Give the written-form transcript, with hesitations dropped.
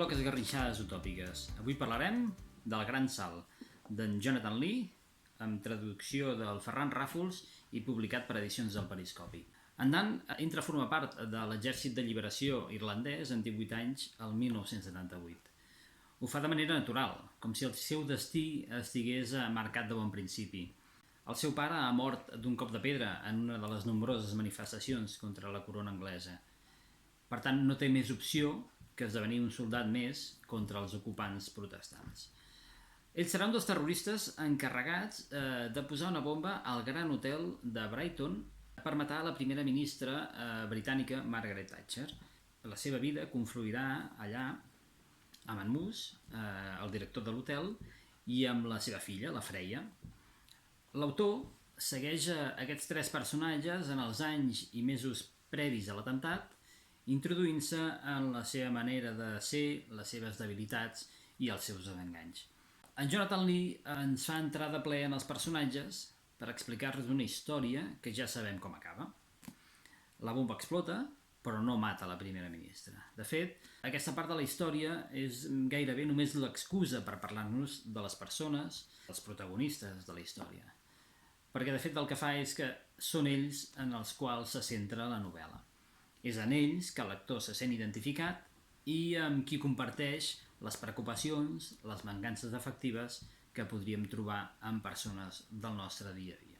bloc Esgarrinxades utòpiques. Avui parlarem del Gran Salt, d'en Jonathan Lee, amb traducció del Ferran Ràfols i publicat per Edicions del Periscopi. En Dan entra a formar part de l'Exèrcit de Lliberació irlandès en 18 anys, el 1978. Ho fa de manera natural, com si el seu destí estigués marcat de bon principi. El seu pare ha mort d'un cop de pedra en una de les nombroses manifestacions contra la corona anglesa. Per tant, no té més opció que esdevenir un soldat més contra els ocupants protestants. Ell serà un dels terroristes encarregats de posar una bomba al Gran Hotel de Brighton per matar la primera ministra britànica Margaret Thatcher. La seva vida confluirà allà amb en Moose, el director de l'hotel, i amb la seva filla, la Freya. L'autor segueix aquests tres personatges en els anys i mesos previs a l'atemptat, introduint-se en la seva manera de ser, les seves debilitats i els seus enganys. En Jonathan Lee ens fa entrar de ple en els personatges per explicar-nos una història que ja sabem com acaba. La bomba explota, però no mata la primera ministra. De fet, aquesta part de la història és gairebé només l'excusa per parlar-nos de les persones, els protagonistes de la història. Perquè de fet el que fa és que són ells en els quals se centra la novel·la. És en ells que el lector se sent identificat i amb qui comparteix les preocupacions, les mancances afectives que podríem trobar en persones del nostre dia a dia.